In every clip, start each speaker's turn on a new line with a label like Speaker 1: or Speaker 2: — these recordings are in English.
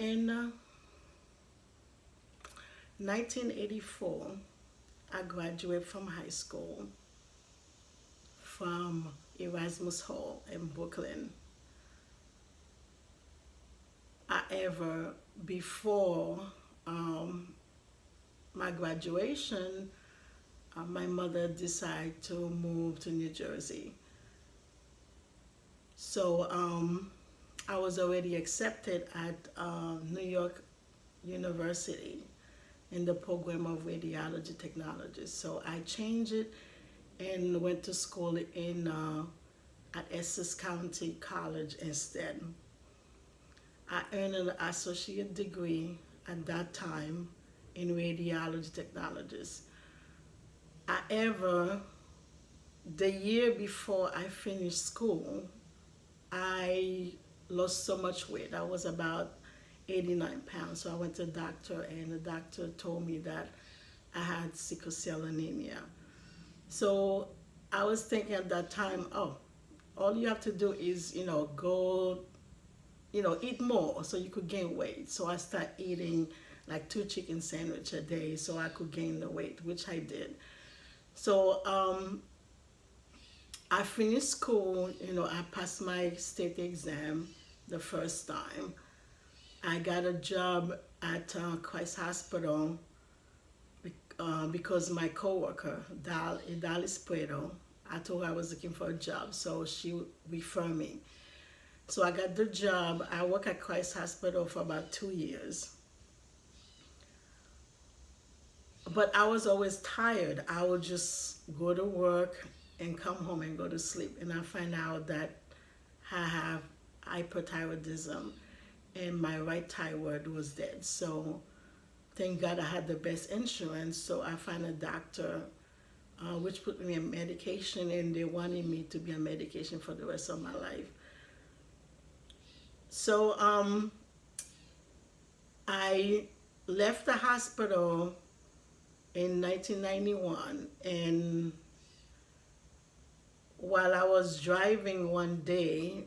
Speaker 1: In 1984, I graduated from high school from Erasmus Hall in Brooklyn. However, before um, my graduation, my mother decided to move to New Jersey. So I was already accepted at New York University in the program of radiology technology. So I changed it and went to school in at Essex County College instead. I earned an associate degree at that time in radiology technologies. However, the year before I finished school, I lost so much weight. I was about 89 pounds. So I went to the doctor, and the doctor told me that I had sickle cell anemia. So I was thinking at that time, oh, all you have to do is, go, eat more so you could gain weight. So I started eating like two chicken sandwich a day so I could gain the weight, which I did. So I finished school, I passed my state exam the first time. I got a job at Christ Hospital because my coworker, Dallas Puedo, I told her I was looking for a job, so she referred me. So I got the job. I worked at Christ Hospital for about 2 years. But I was always tired. I would just go to work and come home and go to sleep. And I find out that I have hyperthyroidism and my right thyroid was dead. So thank God I had the best insurance. So I found a doctor which put me on medication, and they wanted me to be on medication for the rest of my life. So I left the hospital in 1991, and while I was driving one day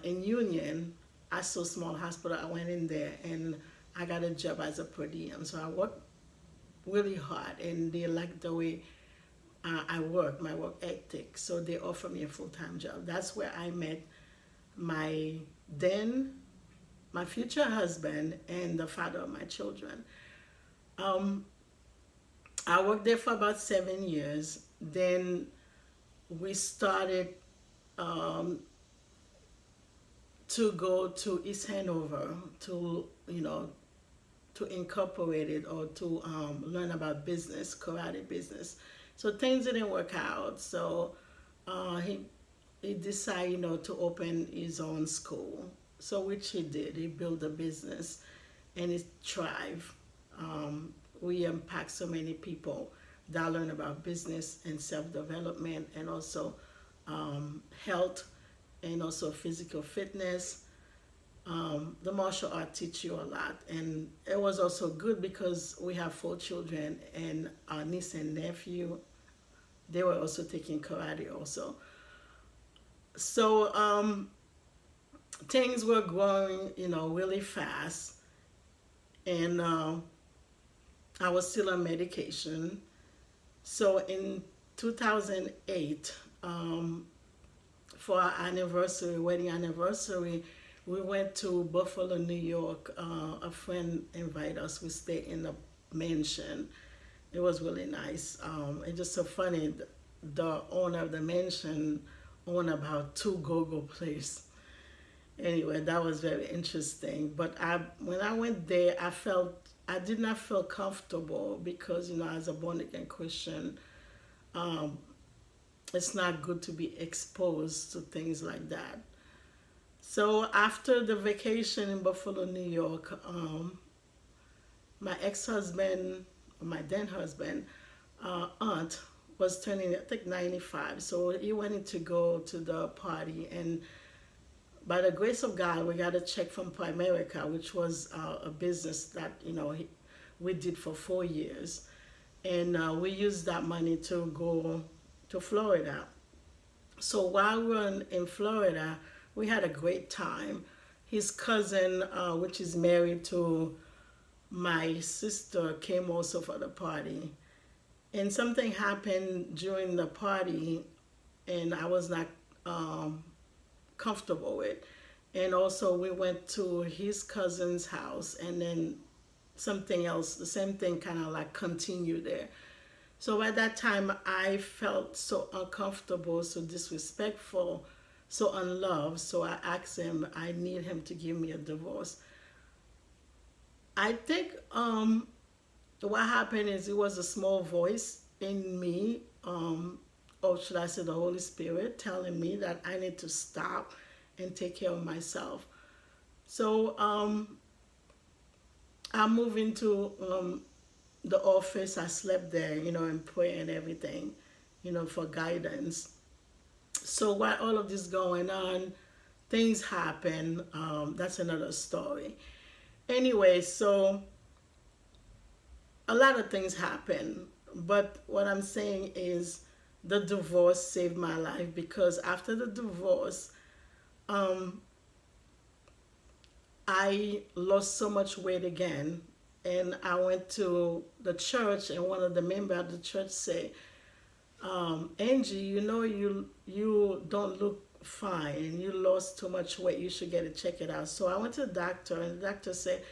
Speaker 1: in Union, I saw a small hospital. I went in there and I got a job as a per diem. So I worked really hard, and they liked the way I worked, my work ethic. So they offered me a full-time job. That's where I met my then my future husband and the father of my children. Um, I worked there for about 7 years. Then we started um, to go to East Hanover to, to incorporate it or to learn about business, karate business. So things didn't work out. So he decided, to open his own school. So which he did. He built a business, and it thrived. We impact so many people that learn about business and self-development, and also health, and also physical fitness. The martial art teach you a lot, and it was also good because we have 4 children, and our niece and nephew, they were also taking karate also. So things were growing, really fast, and I was still on medication. So in 2008, for our anniversary, wedding anniversary, we went to Buffalo, New York. A friend invited us. We stayed in a mansion. It was really nice. It's just so funny. The owner of the mansion owned about two go-go places. Anyway, that was very interesting. But when I went there, I did not feel comfortable because, as a born again Christian, um, it's not good to be exposed to things like that. So after the vacation in Buffalo, New York, my ex-husband, my then husband, aunt was turning, I think, 95. So he wanted to go to the party, and by the grace of God, we got a check from Primerica, which was a business that we did for 4 years, and we used that money to go to Florida. So while we were in Florida, we had a great time. his cousin, which is married to my sister, came also for the party. And something happened during the party, and I was not um, comfortable with. And also, we went to his cousin's house, and then something else, the same thing kind of like continued there. So at that time, I felt so uncomfortable, so disrespectful, so unloved. So I asked him, I need him to give me a divorce. I think what happened is it was a small voice in me, or should I say the Holy Spirit, telling me that I need to stop and take care of myself. So I moved into the office. I slept there, and pray and everything, for guidance. So while all of this going on, things happen. That's another story. Anyway, so a lot of things happen, but what I'm saying is the divorce saved my life because after the divorce, um, I lost so much weight again. And I went to the church, and one of the members of the church said, Angie, you don't look fine. You lost too much weight. You should get it checked it out. So I went to the doctor, and the doctor said,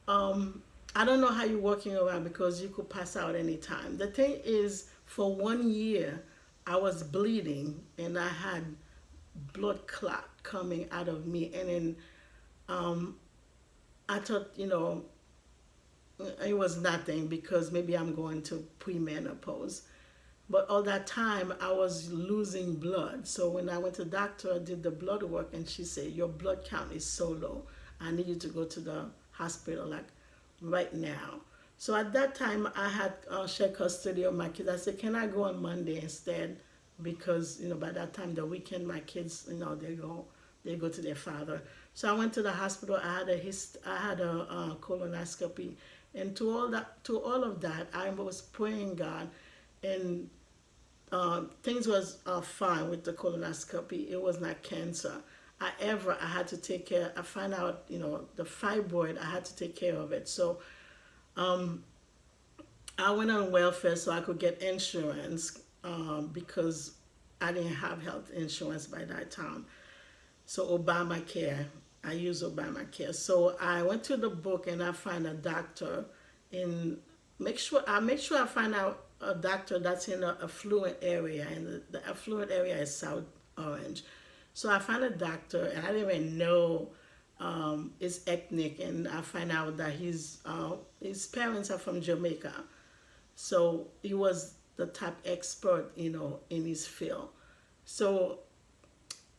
Speaker 1: I don't know how you're walking around because you could pass out anytime. The thing is, for 1 year, I was bleeding, and I had blood clot coming out of me, and then um, I thought, it was nothing because maybe I'm going to premenopause. But all that time I was losing blood. So when I went to the doctor, I did the blood work, and she said, your blood count is so low. I need you to go to the hospital like right now. So at that time I had shared custody of my kids. I said, can I go on Monday instead? Because by that time the weekend my kids, they go to their father. So I went to the hospital. I had a colonoscopy, and to all of that, I was praying God, and things was fine with the colonoscopy. It was not cancer. However, I had to take care. I found out, the fibroid. I had to take care of it. So um, I went on welfare so I could get insurance because I didn't have health insurance by that time. So Obamacare, I use Obamacare. So I went to the book and I find a doctor in make sure I find out a doctor that's in an affluent area, and the affluent area is South Orange. So I found a doctor, and I didn't even know is ethnic, and I find out that his parents are from Jamaica. So he was the top expert, in his field. So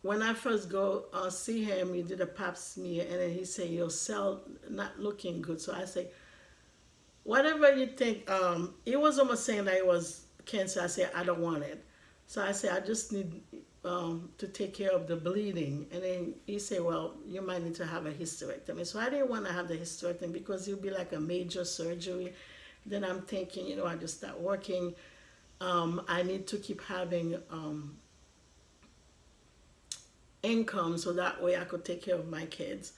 Speaker 1: when I first go see him, he did a pap smear, and then he said, your cell not looking good. So I say, whatever you think, he was almost saying that it was cancer. I said, I don't want it. So I said, I just need to take care of the bleeding. And then he said, well, you might need to have a hysterectomy. So I didn't want to have the hysterectomy because it would be like a major surgery. Then I'm thinking, I just start working. I need to keep having income so that way I could take care of my kids.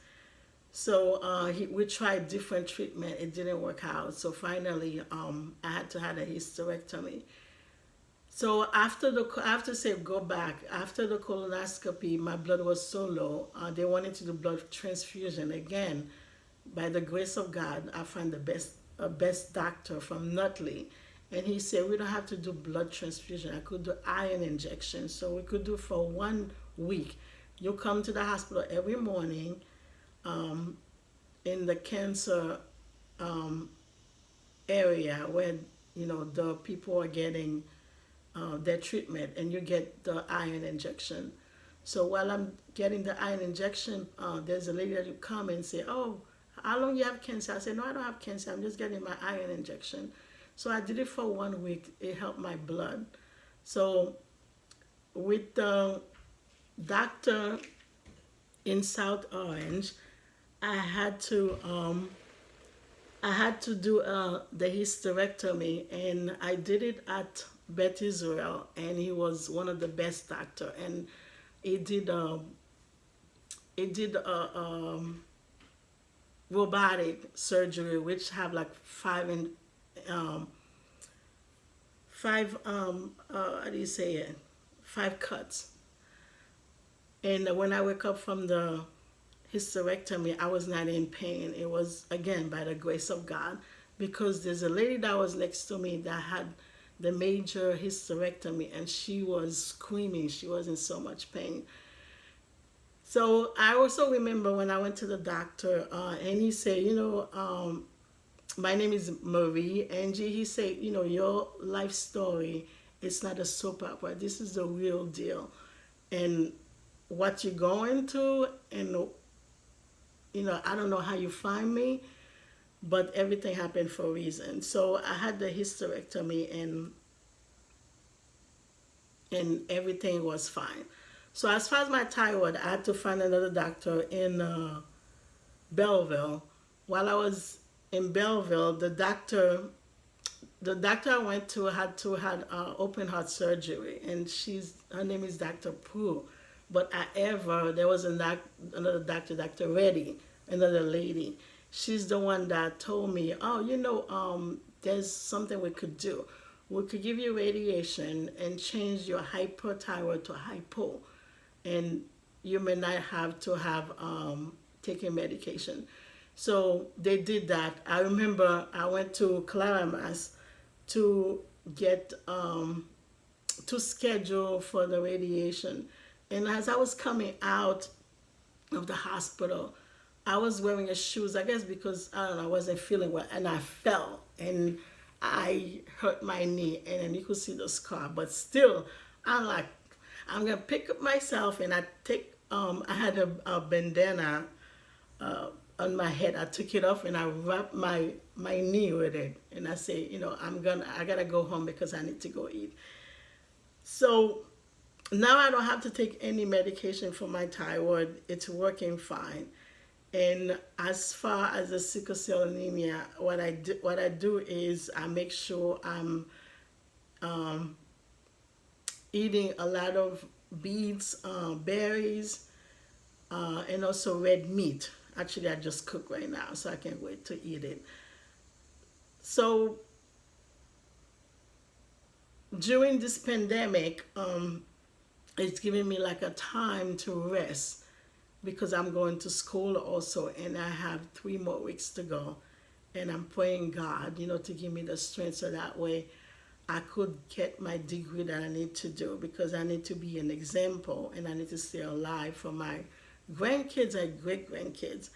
Speaker 1: So we tried different treatment. It didn't work out. So finally, I had to have a hysterectomy. So I have to say, go back. After the colonoscopy, my blood was so low. They wanted to do blood transfusion again. By the grace of God, I found the best doctor from Nutley, and he said we don't have to do blood transfusion. I could do iron injection. So we could do for 1 week. You come to the hospital every morning um, in the cancer um, area where the people are getting their treatment, and you get the iron injection. So while I'm getting the iron injection, there's a lady that will come and say, "Oh, how long you have cancer?" I said, "No, I don't have cancer. I'm just getting my iron injection." So I did it for 1 week. It helped my blood. So with the doctor in South Orange, I had to um, I had to do the hysterectomy, and I did it at Beth Israel, and he was one of the best doctor, and he did it did a robotic surgery, which have like um, five how do you say it? 5 cuts. And when I wake up from the hysterectomy, I was not in pain. It was again by the grace of God, because there's a lady that was next to me that had the major hysterectomy, and she was screaming. She was in so much pain. So I also remember when I went to the doctor, and he said, my name is Marie Angie. He said, your life story, it's not a soap opera. This is the real deal. And what you're going through, and I don't know how you find me, but everything happened for a reason. So I had the hysterectomy, and everything was fine. So as far as my thyroid, I had to find another doctor in Belleville. While I was in Belleville, the doctor I went to had open heart surgery, and her name is Dr. Prue. But there was another doctor, Dr. Reddy, another lady. She's the one that told me, oh, there's something we could do. We could give you radiation and change your hyperthyroid to hypo, and you may not have to have taking medication. So they did that. I remember I went to Claramas to get to schedule for the radiation. And as I was coming out of the hospital, I was wearing a shoes, I guess because I don't know, I wasn't feeling well, and I fell and I hurt my knee, and then you could see the scar. But still, I'm like, I'm gonna pick up myself, and I had a bandana on my head. I took it off and I wrapped my knee with it, and I say, I gotta go home because I need to go eat. So now I don't have to take any medication for my thyroid. It's working fine. And as far as the sickle cell anemia, what I do is I make sure I'm um, eating a lot of beets, berries, and also red meat. Actually, I just cook right now, so I can't wait to eat it. So during this pandemic, it's giving me like a time to rest, because I'm going to school also, and I have 3 more weeks to go. And I'm praying God, to give me the strength, so that way I could get my degree that I need to do, because I need to be an example, and I need to stay alive for my grandkids and great grandkids.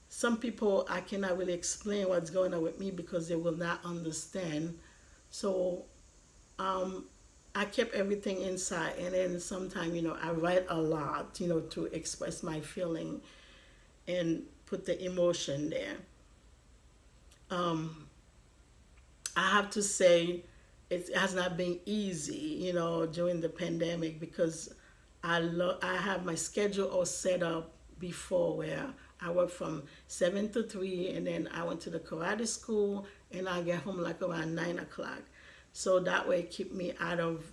Speaker 1: Some people, I cannot really explain what's going on with me, because they will not understand. So um, I kept everything inside, and then sometimes, I write a lot, to express my feeling and put the emotion there. Um, I have to say, it has not been easy, during the pandemic, because I have my schedule all set up before, where I work from 7 to 3, and then I went to the karate school, and I get home like around 9 o'clock. So that way keep me out of,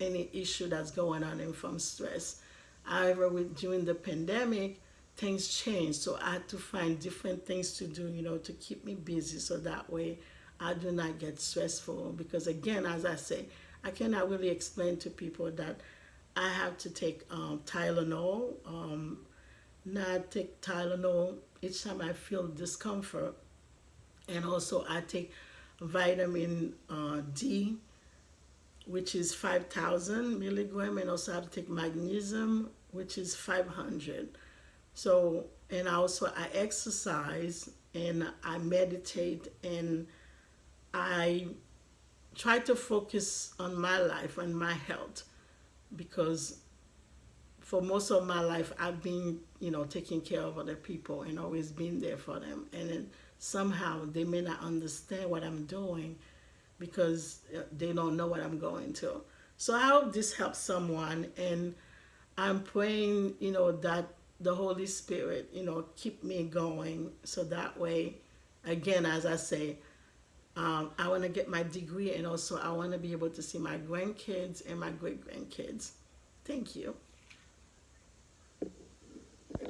Speaker 1: any issue that's going on, and from stress. However, during the pandemic, things changed, so I had to find different things to do, to keep me busy, so that way I do not get stressful. Because again, as I say, I cannot really explain to people that I have to take Tylenol. Now I take Tylenol each time I feel discomfort, and also I take vitamin D, which is 5,000 milligram, and also I have to take magnesium, which is 500. So, and also I exercise, and I meditate, and I try to focus on my life and my health, because for most of my life I've been, taking care of other people and always been there for them. And then somehow they may not understand what I'm doing, because they don't know what I'm going through. So I hope this helps someone, and I'm praying, that the Holy Spirit, keep me going, so that way, again, as I say, I want to get my degree, and also I want to be able to see my grandkids and my great grandkids. Thank you.